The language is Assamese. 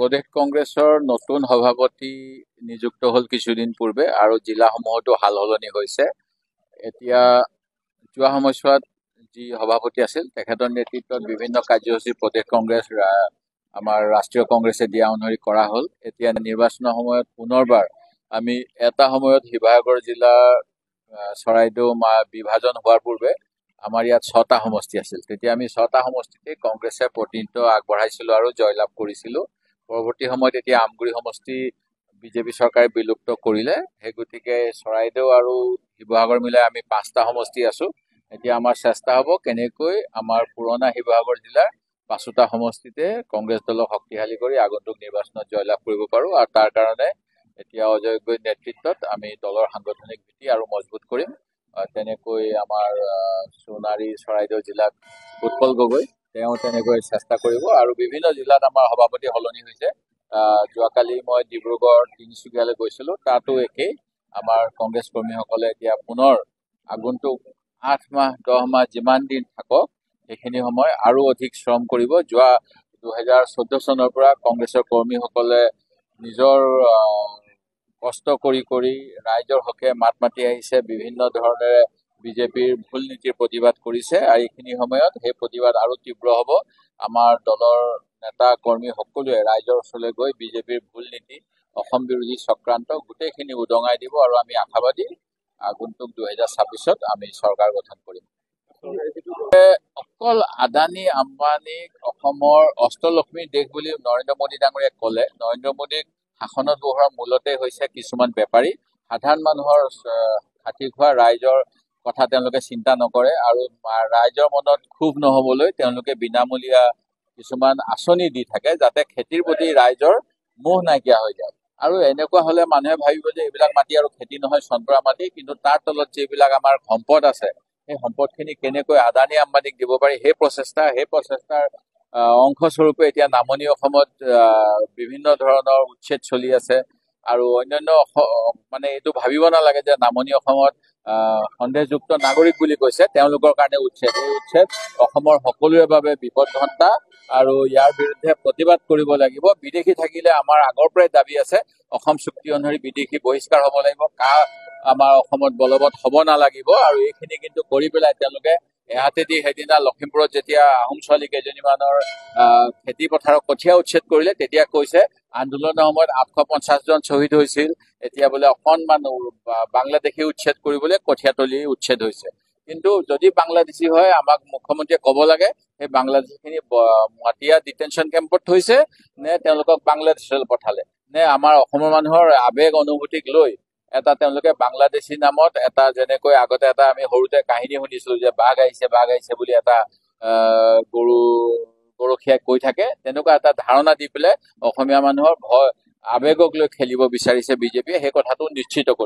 প্ৰদেশ কংগ্ৰেছৰ নতুন সভাপতি নিযুক্ত হ'ল কিছুদিন পূৰ্বে আৰু জিলাসমূহতো সাল সলনি হৈছে। এতিয়া যোৱা সময়ছোৱাত যি সভাপতি আছিল তেখেতৰ নেতৃত্বত বিভিন্ন কাৰ্যসূচী প্ৰদেশ কংগ্ৰেছ আমাৰ ৰাষ্ট্ৰীয় কংগ্ৰেছে দিয়া অনুসৰি কৰা হ'ল। এতিয়া নিৰ্বাচনৰ সময়ত পুনৰবাৰ আমি এটা সময়ত শিৱসাগৰ জিলাৰ চৰাইদেউ বিভাজন হোৱাৰ পূৰ্বে আমাৰ ইয়াত 6টা সমষ্টি আছিল। তেতিয়া আমি 6টা সমষ্টিতে কংগ্ৰেছে প্ৰতিনিধিত্ব আগবঢ়াইছিলোঁ আৰু জয়লাভ কৰিছিলোঁ। পৰৱৰ্তী সময়ত এতিয়া আমগুৰি সমষ্টি বিজেপি চৰকাৰে বিলুপ্ত কৰিলে। সেই গতিকে চৰাইদেউ আৰু শিৱসাগৰ মিলাই আমি 5টা সমষ্টি আছোঁ। এতিয়া আমাৰ চেষ্টা হ'ব কেনেকৈ আমাৰ পুৰণা শিৱসাগৰ জিলাৰ 5টা সমষ্টিতে কংগ্ৰেছ দলক শক্তিশালী কৰি আগন্তুক নিৰ্বাচনত জয়লাভ কৰিব পাৰোঁ। আৰু তাৰ কাৰণে এতিয়া অজয় গগৈৰ নেতৃত্বত আমি দলৰ সাংগঠনিক ভিত্তি আৰু মজবুত কৰিম। তেনেকৈ আমাৰ সোণাৰী চৰাইদেউ জিলাত উৎপল গগৈ তেওঁ তেনেকৈ চেষ্টা কৰিব আৰু বিভিন্ন জিলাত আমাৰ সভাপতি সলনি হৈছে। যোৱাকালি মই ডিব্ৰুগড় তিনিচুকীয়ালৈ গৈছিলোঁ, তাতো একেই। আমাৰ কংগ্ৰেছ কৰ্মীসকলে এতিয়া পুনৰ আগন্তুক 8 মাহ 10 মাহ যিমান দিন থাকক সেইখিনি সময় আৰু অধিক শ্ৰম কৰিব। যোৱা 2014 চনৰ পৰা কংগ্ৰেছৰ কৰ্মীসকলে নিজৰ কষ্ট কৰি ৰাইজৰ হকে মাত মাতি আহিছে, বিভিন্ন ধৰণেৰে বিজেপিৰ ভুল নীতিৰ প্ৰতিবাদ কৰিছে আৰু এইখিনি সময়ত সেই প্ৰতিবাদ আৰু তীব্ৰ হ'ব। আমাৰ দলৰ নেতা কৰ্মী সকলোৱে ৰাইজৰ ওচৰলৈ গৈ বিজেপিৰ ভুল নীতি, অসম বিৰোধী চক্ৰান্ত গোটেইখিনি উদঙাই দিব আৰু আমি আশাবাদী আগন্তুক 2026ত আমি চৰকাৰ গঠন কৰিম। অকল আদানী আম্বানীক অসমৰ অষ্টলক্ষ্মীৰ দেশ বুলি নৰেন্দ্ৰ মোদী ডাঙৰীয়াই ক'লে। নৰেন্দ্ৰ মোদীক শাসনত বহোৱাৰ মূলতে হৈছে কিছুমান বেপাৰী। সাধাৰণ মানুহৰ খাতি খোৱা ৰাইজৰ কথা তেওঁলোকে চিন্তা নকৰে আৰু ৰাইজৰ মনত ক্ষোভ নহবলৈ তেওঁলোকে বিনামূলীয়া কিছুমান আঁচনি দি থাকে যাতে খেতিৰ প্ৰতি ৰাইজৰ মোহ নাইকিয়া হৈ যায়। আৰু এনেকুৱা হলে মানুহে ভাবিব যে এইবিলাক মাটি আৰু খেতি নহয়, চনপৰা মাটি। কিন্তু তাৰ তলত যিবিলাক আমাৰ সম্পদ আছে সেই সম্পদখিনি কেনেকৈ আদানী আম্বানীক দিব পাৰি সেই প্ৰচেষ্টাৰ অংশস্বৰূপে এতিয়া নামনি অসমত বিভিন্ন ধৰণৰ উচ্ছেদ চলি আছে। আৰু অন্যান্য মানে এইটো ভাবিব নালাগে যে নামনি অসমত সন্দেহযুক্ত নাগৰিক বুলি কৈছে তেওঁলোকৰ কাৰণে উচ্ছেদ। এই উচ্ছেদ অসমৰ সকলোৰে বাবে বিপদঘণ্টা আৰু ইয়াৰ বিৰুদ্ধে প্ৰতিবাদ কৰিব লাগিব। বিদেশী থাকিলে আমাৰ আগৰ পৰাই দাবী আছে অসম চুক্তি অনুসৰি বিদেশী বহিষ্কাৰ হ'ব লাগিব, আমাৰ অসমত বলবৎ হ'ব নালাগিব। আৰু এইখিনি কিন্তু কৰি পেলাই তেওঁলোকে এহাতেদি সেইদিনা লখিমপুৰত যেতিয়া আহোম ছোৱালী কেইজনীমানৰ খেতি পথাৰত কঠীয়া উচ্ছেদ কৰিলে তেতিয়া কৈছে আন্দোলনৰ সময়ত 850 জন শ্বহীদ হৈছিল, এতিয়া বোলে অকণমান বাংলাদেশী উচ্ছেদ কৰিবলৈ কঠীয়াতলি উচ্ছেদ হৈছে। কিন্তু যদি বাংলাদেশী হয় আমাক মুখ্যমন্ত্ৰীয়ে ক'ব লাগে সেই বাংলাদেশীখিনি মাটিয়া ডিটেনশ্যন কেম্পত থৈছে নে তেওঁলোকক বাংলাদেশলৈ পঠালে, নে আমাৰ অসমৰ মানুহৰ আৱেগ অনুভূতিক লৈ এটা তেওঁলোকে বাংলাদেশী নামত এটা যেনেকৈ আগতে এটা আমি সৰুতে কাহিনী শুনিছিলো যে বাঘ আহিছে বুলি এটা গৰখীয়াই কৈ থাকে, তেনেকুৱা এটা ধাৰণা দি পেলাই অসমীয়া মানুহৰ ভয় আৱেগক লৈ খেলিব বিচাৰিছে বিজেপিয়ে। সেই কথাটো নিশ্চিত কৰিব।